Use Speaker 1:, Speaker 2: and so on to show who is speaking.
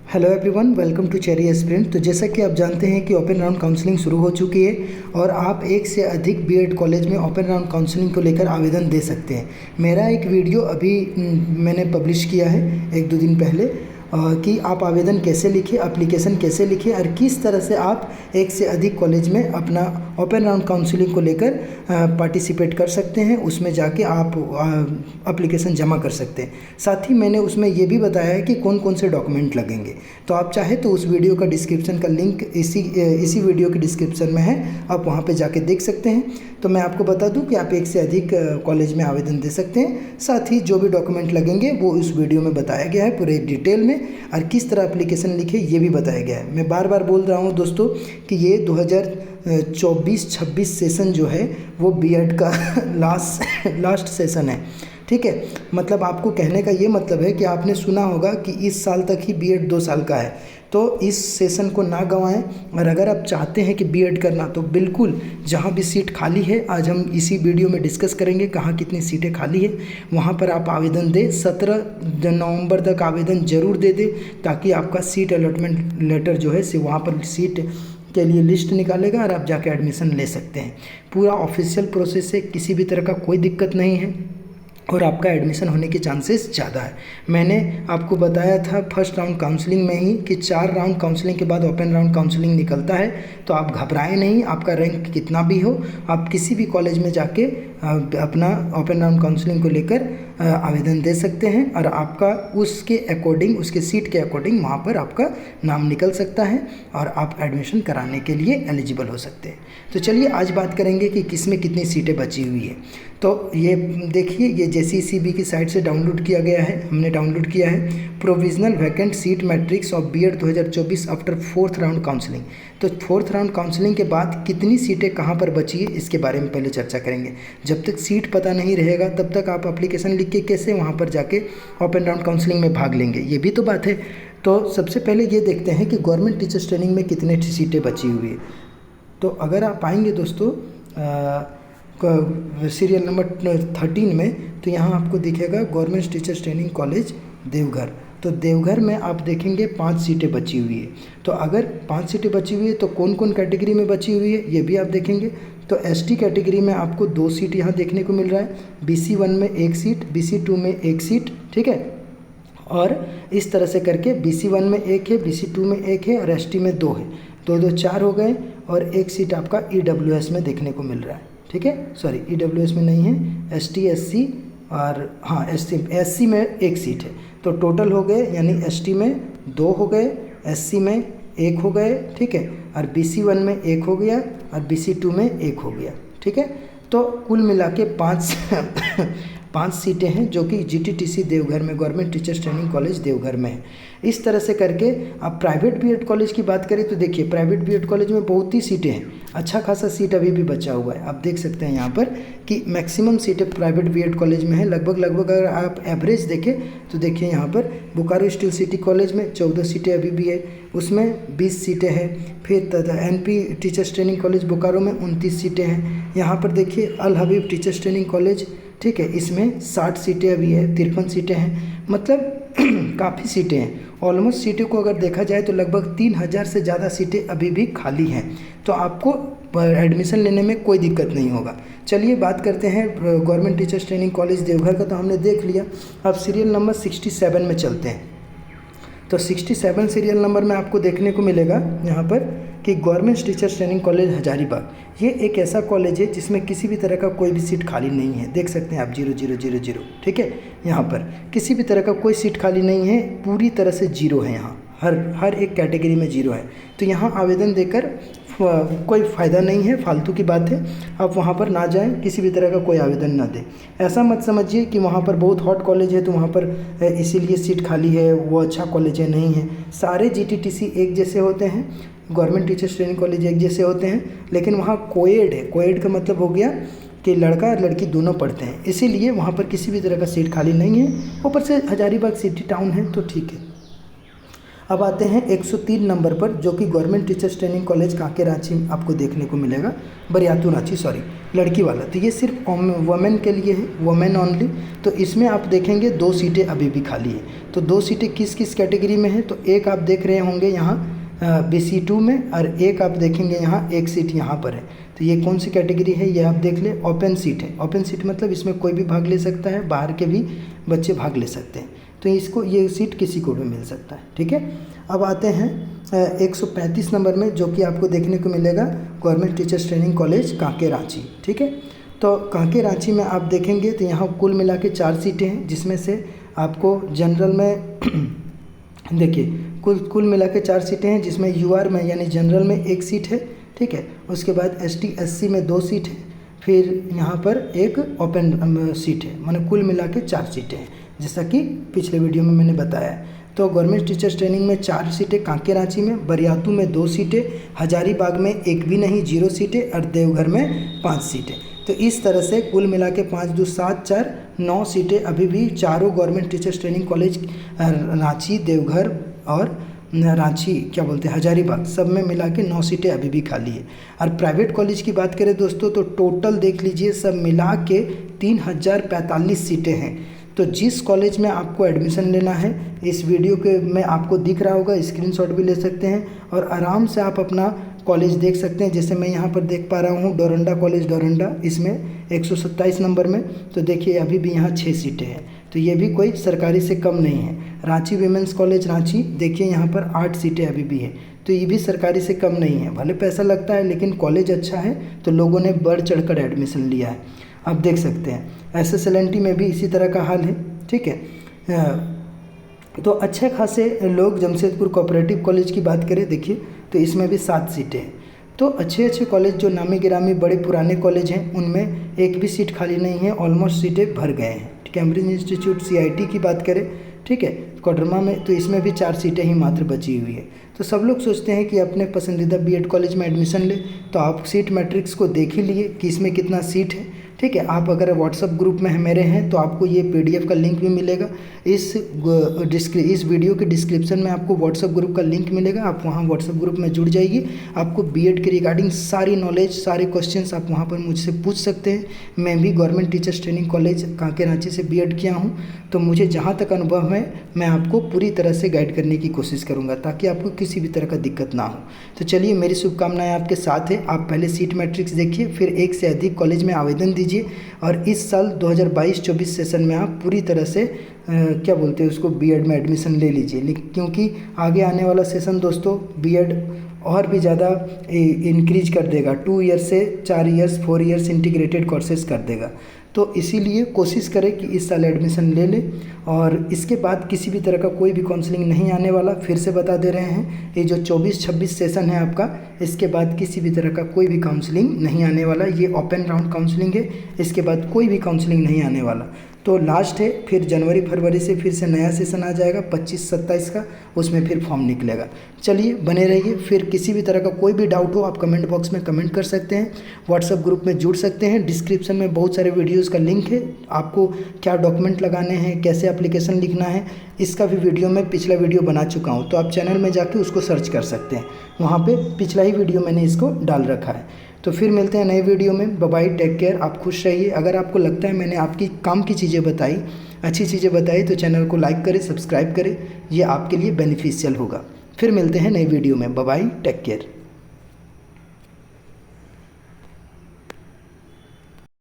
Speaker 1: Hello everyone, welcome to Cherry Aspirant. तो जैसा कि आप जानते हैं कि ओपन राउंड काउंसलिंग शुरू हो चुकी है और आप एक से अधिक बीएड कॉलेज में ओपन राउंड काउंसलिंग को लेकर आवेदन दे सकते हैं। मेरा एक वीडियो अभी मैंने पब्लिश किया है एक दो दिन पहले कि आप आवेदन कैसे लिखें, एप्लीकेशन कैसे लिखें और किस तरह से आप एक से अधिक कॉलेज में अपना ओपन राउंड काउंसलिंग को लेकर पार्टिसिपेट कर सकते हैं। उसमें जाके आप एप्लीकेशन जमा कर सकते हैं। साथ ही मैंने उसमें ये भी बताया है कि कौन कौन से डॉक्यूमेंट लगेंगे। तो आप चाहे तो उस वीडियो का डिस्क्रिप्शन का लिंक इसी वीडियो के डिस्क्रिप्शन में है, आप वहाँ पे जाके देख सकते हैं। तो मैं आपको बता दूं कि आप एक से अधिक कॉलेज में आवेदन दे सकते हैं। साथ ही जो भी डॉक्यूमेंट लगेंगे वो इस वीडियो में बताया गया है पूरे डिटेल में, और किस तरह एप्लीकेशन लिखे ये भी बताया गया है। मैं बार बार बोल रहा हूँ दोस्तों कि ये 2024-26 सेशन जो है वो बीएड का लास्ट सेशन है। ठीक है, मतलब आपको कहने का ये मतलब है कि आपने सुना होगा कि इस साल तक ही बीएड 2 साल का है। तो इस सेशन को ना गंवाएं, और अगर आप चाहते हैं कि बीएड करना तो बिल्कुल जहां भी सीट खाली है, आज हम इसी वीडियो में डिस्कस करेंगे कहाँ कितनी सीटें खाली है, वहां पर आप आवेदन दें। 17 नवंबर तक आवेदन जरूर दे दें, ताकि आपका सीट अलॉटमेंट लेटर जो है से वहाँ पर सीट के लिए लिस्ट निकालेगा और आप जाके एडमिशन ले सकते हैं। पूरा ऑफिशियल प्रोसेस है, किसी भी तरह का कोई दिक्कत नहीं है और आपका एडमिशन होने के चांसेस ज़्यादा है। मैंने आपको बताया था फर्स्ट राउंड काउंसलिंग में ही कि 4 राउंड काउंसलिंग के बाद ओपन राउंड काउंसलिंग निकलता है। तो आप घबराएं नहीं, आपका रैंक कितना भी हो, आप किसी भी कॉलेज में जाके अपना ओपन राउंड काउंसलिंग को लेकर आवेदन दे सकते हैं और आपका उसके अकॉर्डिंग, उसके सीट के अकॉर्डिंग वहाँ पर आपका नाम निकल सकता है और आप एडमिशन कराने के लिए एलिजिबल हो सकते हैं। तो चलिए आज बात करेंगे कि किस में कितनी सीटें बची हुई है। तो ये देखिए, ये JCCB की साइट से डाउनलोड किया गया है, हमने डाउनलोड किया है provisional vacant seat matrix of BEd 2024 after 4th round counselling. तो 4th राउंड काउंसलिंग के बाद कितनी सीटें कहाँ पर बची है इसके बारे में पहले चर्चा करेंगे। जब तक सीट पता नहीं रहेगा तब तक आप एप्लीकेशन लिख के कैसे वहाँ पर जाके ओपन राउंड काउंसलिंग में भाग लेंगे, ये भी तो बात है। तो सबसे पहले ये देखते हैं कि गवर्नमेंट टीचर्स ट्रेनिंग में कितने सीटें बची हुई है। तो अगर आप आएंगे दोस्तों सीरियल नंबर 13 में, तो यहाँ आपको दिखेगा government teachers training college Deoghar. तो देवघर में आप देखेंगे 5 सीटें बची हुई है। तो अगर 5 सीटें बची हुई है तो कौन कौन कैटेगरी में बची हुई है ये भी आप देखेंगे। तो ST कैटेगरी में आपको 2 सीट यहाँ देखने को मिल रहा है, BC1 में 1 सीट, BC2 में 1 सीट, ठीक है। और इस तरह से करके BC1 में 1 है, BC2 में 1 है और ST में 2 है। 2 4 हो गए और 1 सीट आपका EWS में देखने को मिल रहा है, ठीक है। सॉरी, EWS में नहीं है, ST SC और हाँ SC में 1 सीट है। तो टोटल हो गए, यानी ST में 2 हो गए, SC में 1 हो गए, ठीक है, और BC1 में 1 हो गया और BC2 में 1 हो गया, ठीक है। तो कुल मिला के 5 सीटें हैं जो कि GTTC देवघर में, government teachers training college Deoghar में है। इस तरह से करके आप प्राइवेट बीएड कॉलेज की बात करें तो देखिए प्राइवेट बीएड कॉलेज में बहुत ही सीटें हैं, अच्छा खासा सीट अभी भी बचा हुआ है। आप देख सकते हैं यहाँ पर कि मैक्सिमम सीटें प्राइवेट बीएड कॉलेज में है, लगभग अगर आप एवरेज देखें तो देखिए यहाँ पर बोकारो स्टील सिटी कॉलेज में 14 सीटें अभी भी है, उसमें 20 सीटें हैं। फिर NP teachers training college Bokaro में 29 सीटें हैं। यहाँ पर देखिए अल हबीब टीचर्स ट्रेनिंग कॉलेज, ठीक है, इसमें 60 सीटें अभी है, 53 सीटें हैं, मतलब काफ़ी सीटें हैं। ऑलमोस्ट सीटों को अगर देखा जाए तो लगभग 3000 से ज़्यादा सीटें अभी भी खाली हैं। तो आपको एडमिशन लेने में कोई दिक्कत नहीं होगा। चलिए बात करते हैं government teachers training college Deoghar का, तो हमने देख लिया। अब सीरियल नंबर 67 में चलते हैं। तो 67 सीरियल नंबर में आपको देखने को मिलेगा यहाँ पर कि government teachers training college Hazaribagh. ये एक ऐसा कॉलेज है जिसमें किसी भी तरह का कोई भी सीट खाली नहीं है, देख सकते हैं आप 0000, ठीक है। यहाँ पर किसी भी तरह का कोई सीट खाली नहीं है, पूरी तरह से 0 है। यहाँ हर एक कैटेगरी में 0 है। तो यहाँ आवेदन देकर कोई फ़ायदा नहीं है, फालतू की बात है। आप वहाँ पर ना जाएं, किसी भी तरह का कोई आवेदन ना दें। ऐसा मत समझिए कि वहाँ पर बहुत हॉट कॉलेज है तो वहाँ पर इसीलिए सीट खाली है, वो अच्छा कॉलेज है, नहीं है। सारे GTTC एक जैसे होते हैं, गवर्नमेंट टीचर्स ट्रेनिंग कॉलेज एक जैसे होते हैं, लेकिन वहाँ कोएड है। कोएड का मतलब हो गया कि लड़का और लड़की दोनों पढ़ते हैं, इसीलिए वहाँ पर किसी भी तरह का सीट खाली नहीं है। ऊपर से हजारीबाग सिटी टाउन है तो ठीक है। अब आते हैं 103 नंबर पर, जो कि government teachers training college Kanke Ranchi में आपको देखने को मिलेगा, बरियातू रांची, सॉरी लड़की वाला। तो ये सिर्फ वुमेन के लिए है, वुमेन ओनली। तो इसमें आप देखेंगे 2 सीटें अभी भी खाली है। तो 2 सीटें किस किस कैटेगरी में है, तो एक आप देख रहे होंगे यहाँ BC2 में, और एक आप देखेंगे यहाँ एक सीट यहाँ पर है। तो ये कौन सी कैटेगरी है ये आप देख ले, ओपन सीट है। ओपन सीट मतलब इसमें कोई भी भाग ले सकता है, बाहर के भी बच्चे भाग ले सकते हैं। तो इसको ये सीट किसी को भी मिल सकता है, ठीक है। अब आते हैं 135 नंबर में, जो कि आपको देखने को मिलेगा government teachers training college Kanke Ranchi, ठीक है। तो कांके रांची में आप देखेंगे तो यहाँ कुल मिला के 4 सीटें हैं, जिसमें से आपको जनरल में देखिए कुल मिला के 4 सीटें हैं, जिसमें UR में यानी जनरल में 1 सीट है, ठीक है। उसके बाद ST SC में 2 सीट है, फिर यहाँ पर एक ओपन सीट है, माने कुल मिला के 4 सीटें हैं, जैसा कि पिछले वीडियो में मैंने बताया है। तो गवर्नमेंट टीचर्स ट्रेनिंग में 4 सीटें कांके रांची में, बरियातू में 2 सीटें, हजारीबाग में 1 भी नहीं 0 सीटें, और देवघर में 5 सीटें। तो इस तरह से कुल मिला के 5 2 7 4 9 सीटें अभी भी चारों government teachers training college Ranchi, Deoghar और रांची क्या बोलते हैं हजारीबाग, सब में मिला के 9 सीटें अभी भी खाली है। और प्राइवेट कॉलेज की बात करें दोस्तों, तो टोटल देख लीजिए सब मिला के 3045 सीटें हैं। तो जिस कॉलेज में आपको एडमिशन लेना है, इस वीडियो के में आपको दिख रहा होगा, स्क्रीनशॉट भी ले सकते हैं और आराम से आप अपना कॉलेज देख सकते हैं। जैसे मैं यहाँ पर देख पा रहा हूँ डोरंडा कॉलेज, डोरंडा, इसमें 127 नंबर में। तो देखिए अभी भी यहाँ 6 सीटें हैं, तो ये भी कोई सरकारी से कम नहीं है। रांची वीमेंस कॉलेज रांची, देखिए यहाँ पर 8 सीटें अभी भी है, तो ये भी सरकारी से कम नहीं है। भले पैसा लगता है लेकिन कॉलेज अच्छा है, तो लोगों ने बढ़ चढ़कर एडमिशन लिया है, आप देख सकते हैं। SSLNT में भी इसी तरह का हाल है, ठीक है। तो अच्छे खासे लोग, जमशेदपुर कोऑपरेटिव कॉलेज की बात करें देखिए, तो इसमें भी 7 सीटें हैं। तो अच्छे कॉलेज जो नामी गिरामी बड़े पुराने कॉलेज हैं, उनमें एक भी सीट खाली नहीं है, ऑलमोस्ट सीटें भर गए हैं। कैम्ब्रिज इंस्टीट्यूट CIT की बात करें, ठीक है, कोडरमा में, तो इसमें भी 4 सीटें ही मात्र बची हुई है। तो सब लोग सोचते हैं कि अपने पसंदीदा BEd कॉलेज में एडमिशन ले, तो आप सीट मैट्रिक्स को देख ही लिए कि इसमें कितना सीट है, ठीक है। आप अगर व्हाट्सअप ग्रुप में मेरे हैं तो आपको ये PDF का लिंक भी मिलेगा। इस वीडियो के डिस्क्रिप्शन में आपको व्हाट्सअप ग्रुप का लिंक मिलेगा, आप वहाँ व्हाट्सअप ग्रुप में जुड़ जाइए। आपको BEd के रिगार्डिंग सारी नॉलेज, सारे क्वेश्चंस आप वहाँ पर मुझसे पूछ सकते हैं। मैं भी government teachers training college Kanke Ranchi से BEd किया हूँ, तो मुझे जहाँ तक अनुभव है मैं आपको पूरी तरह से गाइड करने की कोशिश करूँगा, ताकि आपको किसी भी तरह का दिक्कत ना हो। तो चलिए, मेरी शुभकामनाएँ आपके साथ है। आप पहले सीट मैट्रिक्स देखिए, फिर 1 से अधिक कॉलेज में आवेदन दीजिए, और इस साल 2022-24 सेशन में आप पूरी तरह से क्या बोलते हैं उसको, BEd में एडमिशन ले लीजिए, क्योंकि आगे आने वाला सेशन दोस्तों BEd और भी ज़्यादा इंक्रीज कर देगा। 2 ईयर्स से 4 ईयर्स, 4 ईयर्स इंटीग्रेटेड कोर्सेज कर देगा। तो इसीलिए कोशिश करें कि इस साल एडमिशन ले लें, और इसके बाद किसी भी तरह का कोई भी काउंसलिंग नहीं आने वाला। फिर से बता दे रहे हैं, ये जो 24-26 सेशन है आपका, इसके बाद किसी भी तरह का कोई भी काउंसलिंग नहीं आने वाला। ये ओपन राउंड काउंसलिंग है, इसके बाद कोई भी काउंसलिंग नहीं आने वाला। तो लास्ट है, फिर जनवरी-फरवरी से फिर से नया सेशन आ जाएगा 25-27 का, उसमें फिर फॉर्म निकलेगा। चलिए, बने रहिए। फिर किसी भी तरह का कोई भी डाउट हो आप कमेंट बॉक्स में कमेंट कर सकते हैं, व्हाट्सएप ग्रुप में जुड़ सकते हैं। डिस्क्रिप्शन में बहुत सारे वीडियोज़ का लिंक है, आपको क्या डॉक्यूमेंट लगाने हैं, कैसे एप्लीकेशन लिखना है, इसका भी वीडियो मैं पिछला वीडियो बना चुका हूँ, तो आप चैनल में जाके उसको सर्च कर सकते हैं, वहाँ पे पिछला ही वीडियो मैंने इसको डाल रखा है। तो फिर मिलते हैं नए वीडियो में। बाय बाय, टेक केयर, आप खुश रहिए। अगर आपको लगता है मैंने आपकी काम की चीज़ें बताई, अच्छी चीज़ें बताई, तो चैनल को लाइक करें, सब्सक्राइब करें, ये आपके लिए बेनिफिशियल होगा। फिर मिलते हैं नए वीडियो में। Bye bye, take care.